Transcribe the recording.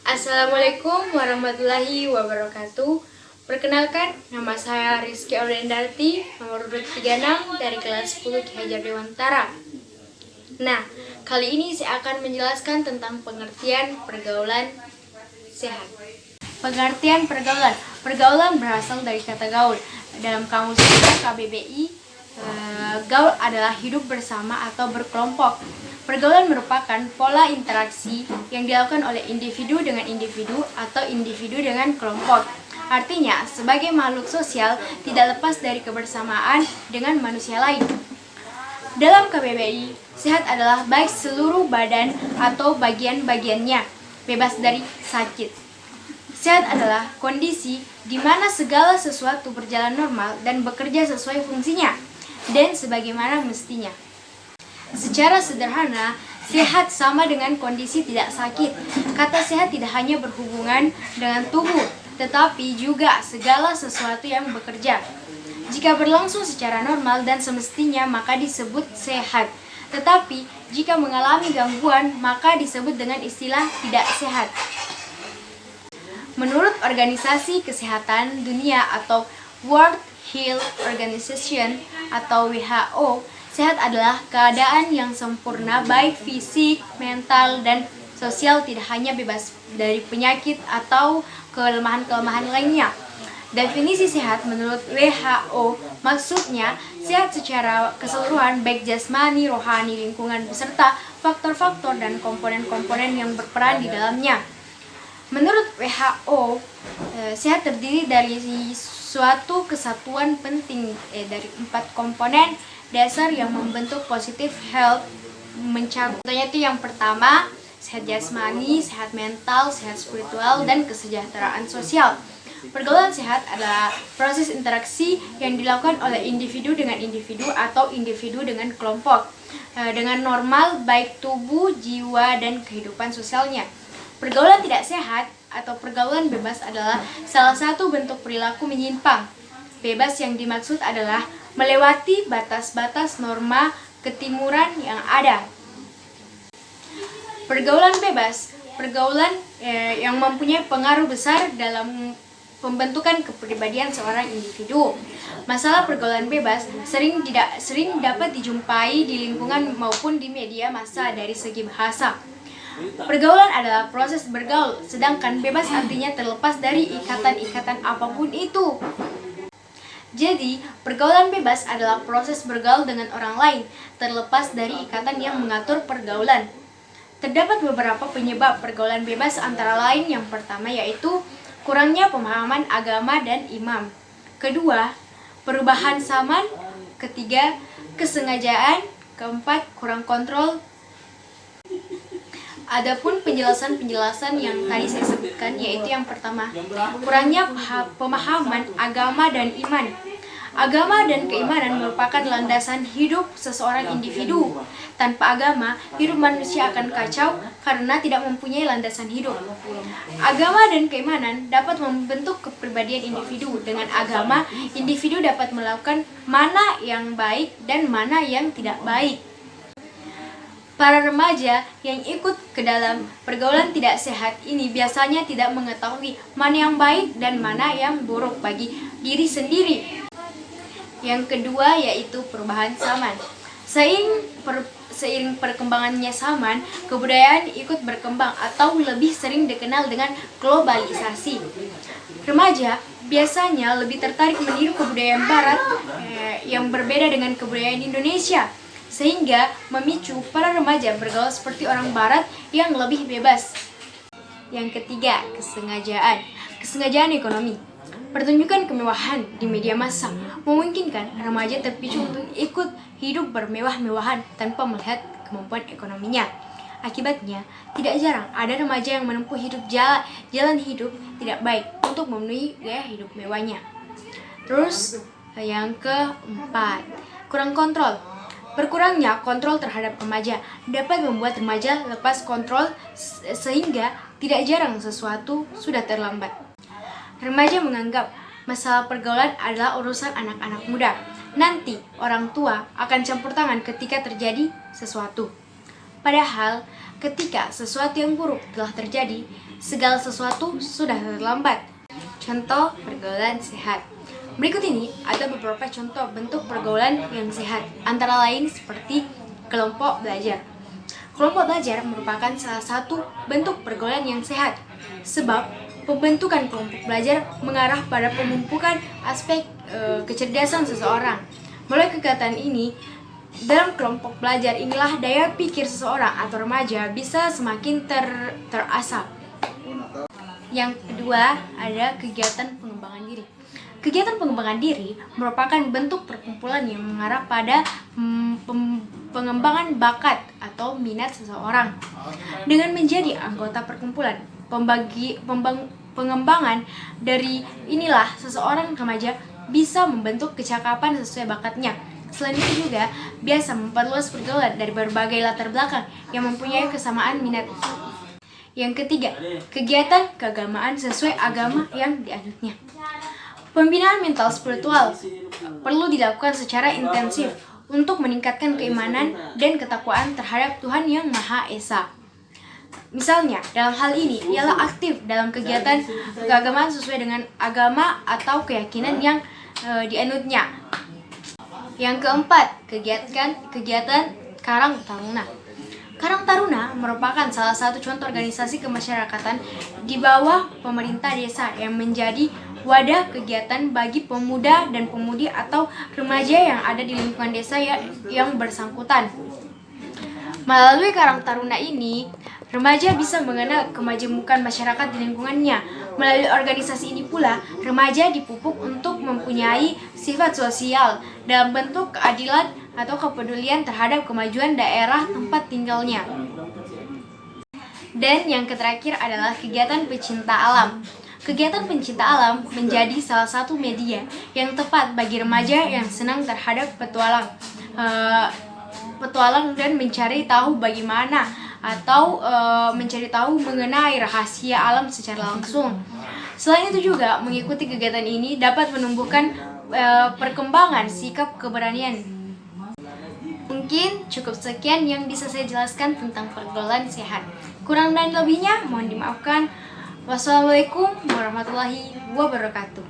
Assalamualaikum warahmatullahi wabarakatuh. Perkenalkan, nama saya Rizky Audendarti, nomor urut 36 dari kelas 10 Ki Hajar Dewantara. Nah, kali ini saya akan menjelaskan tentang pengertian pergaulan sehat. Pengertian pergaulan. Pergaulan berasal dari kata gaul. Dalam kamus besar KBBI, gaul adalah hidup bersama atau berkelompok. Pergaulan merupakan pola interaksi yang dilakukan oleh individu dengan individu atau individu dengan kelompok. Artinya, sebagai makhluk sosial tidak lepas dari kebersamaan dengan manusia lain. Dalam KBBI, sehat adalah baik seluruh badan atau bagian-bagiannya, bebas dari sakit. Sehat adalah kondisi di mana segala sesuatu berjalan normal dan bekerja sesuai fungsinya, dan sebagaimana mestinya. Secara sederhana, sehat sama dengan kondisi tidak sakit. Kata sehat tidak hanya berhubungan dengan tubuh, tetapi juga segala sesuatu yang bekerja. Jika berlangsung secara normal dan semestinya, maka disebut sehat. Tetapi, jika mengalami gangguan, maka disebut dengan istilah tidak sehat. Menurut Organisasi Kesehatan Dunia atau World Health Organization atau WHO, sehat adalah keadaan yang sempurna baik fisik, mental, dan sosial, tidak hanya bebas dari penyakit atau kelemahan-kelemahan lainnya. Definisi sehat menurut WHO maksudnya sehat secara keseluruhan baik jasmani, rohani, lingkungan, beserta faktor-faktor dan komponen-komponen yang berperan di dalamnya. Menurut WHO, sehat terdiri dari suatu kesatuan penting dari 4 komponen dasar yang membentuk positive health mencakup. Contohnya itu yang pertama, sehat jasmani, sehat mental, sehat spiritual, dan kesejahteraan sosial. Pergaulan sehat adalah proses interaksi yang dilakukan oleh individu dengan individu atau individu dengan kelompok dengan normal baik tubuh, jiwa, dan kehidupan sosialnya. Pergaulan tidak sehat atau pergaulan bebas adalah salah satu bentuk perilaku menyimpang. Bebas yang dimaksud adalah melewati batas-batas norma ketimuran yang ada. Pergaulan bebas, pergaulan yang mempunyai pengaruh besar dalam pembentukan kepribadian seorang individu. Masalah pergaulan bebas sering dapat dijumpai di lingkungan maupun di media massa dari segi bahasa. Pergaulan adalah proses bergaul, sedangkan bebas artinya terlepas dari ikatan-ikatan apapun itu. Jadi, pergaulan bebas adalah proses bergaul dengan orang lain, terlepas dari ikatan yang mengatur pergaulan. Terdapat beberapa penyebab pergaulan bebas antara lain yang pertama yaitu kurangnya pemahaman agama dan imam. Kedua, perubahan zaman. Ketiga, kesengajaan. Keempat, kurang kontrol. Adapun penjelasan-penjelasan yang tadi saya sebutkan yaitu yang pertama, kurangnya pemahaman agama dan iman. Agama dan keimanan merupakan landasan hidup seseorang individu. Tanpa agama, hidup manusia akan kacau karena tidak mempunyai landasan hidup. Agama dan keimanan dapat membentuk kepribadian individu. Dengan agama, individu dapat melakukan mana yang baik dan mana yang tidak baik. Para remaja yang ikut ke dalam pergaulan tidak sehat ini biasanya tidak mengetahui mana yang baik dan mana yang buruk bagi diri sendiri. Yang kedua yaitu perubahan zaman. Seiring perkembangannya zaman, kebudayaan ikut berkembang atau lebih sering dikenal dengan globalisasi. Remaja biasanya lebih tertarik meniru kebudayaan barat yang berbeda dengan kebudayaan Indonesia, sehingga memicu para remaja bergaul seperti orang barat yang lebih bebas. Yang ketiga, kesengajaan. Kesengajaan ekonomi. Pertunjukan kemewahan di media massa memungkinkan remaja terpicu untuk ikut hidup bermewah-mewahan tanpa melihat kemampuan ekonominya. Akibatnya, tidak jarang ada remaja yang menempuh jalan hidup tidak baik untuk memenuhi gaya hidup mewahnya. Terus, yang keempat, kurang kontrol. Berkurangnya kontrol terhadap remaja dapat membuat remaja lepas kontrol sehingga tidak jarang sesuatu sudah terlambat. Remaja menganggap masalah pergaulan adalah urusan anak-anak muda. Nanti orang tua akan campur tangan ketika terjadi sesuatu. Padahal ketika sesuatu yang buruk telah terjadi, segala sesuatu sudah terlambat. Contoh pergaulan sehat. Berikut ini ada beberapa contoh bentuk pergaulan yang sehat, antara lain seperti kelompok belajar. Kelompok belajar merupakan salah satu bentuk pergaulan yang sehat, sebab pembentukan kelompok belajar mengarah pada pemumpukan aspek kecerdasan seseorang. Melalui kegiatan ini, dalam kelompok belajar inilah daya pikir seseorang atau remaja bisa semakin terasah. Yang kedua, ada kegiatan pengembangan diri. Kegiatan pengembangan diri merupakan bentuk perkumpulan yang mengarah pada pengembangan bakat atau minat seseorang. Dengan menjadi anggota perkumpulan, pengembangan dari inilah seseorang remaja bisa membentuk kecakapan sesuai bakatnya. Selain itu juga biasa memperluas pergaulan dari berbagai latar belakang yang mempunyai kesamaan minat. Yang ketiga, kegiatan keagamaan sesuai agama yang dianutnya. Pembinaan mental spiritual perlu dilakukan secara intensif untuk meningkatkan keimanan dan ketakwaan terhadap Tuhan Yang Maha Esa. Misalnya, dalam hal ini ialah aktif dalam kegiatan keagamaan sesuai dengan agama atau keyakinan yang dianutnya. Yang keempat, kegiatan Karang Taruna. Karang Taruna merupakan salah satu contoh organisasi kemasyarakatan di bawah pemerintah desa yang menjadi wadah kegiatan bagi pemuda dan pemudi atau remaja yang ada di lingkungan desa yang bersangkutan. Melalui Karang Taruna ini, remaja bisa mengenal kemajemukan masyarakat di lingkungannya. Melalui organisasi ini pula, remaja dipupuk untuk mempunyai sifat sosial dalam bentuk keadilan atau kepedulian terhadap kemajuan daerah tempat tinggalnya. Dan yang terakhir adalah kegiatan pecinta alam. Kegiatan pencinta alam menjadi salah satu media yang tepat bagi remaja yang senang terhadap petualang dan mencari tahu bagaimana atau mencari tahu mengenai rahasia alam secara langsung. Selain itu juga mengikuti kegiatan ini dapat menumbuhkan perkembangan sikap keberanian. Mungkin cukup sekian yang bisa saya jelaskan tentang pergaulan sehat. Kurang dan lebihnya mohon dimaafkan. Wassalamualaikum warahmatullahi wabarakatuh.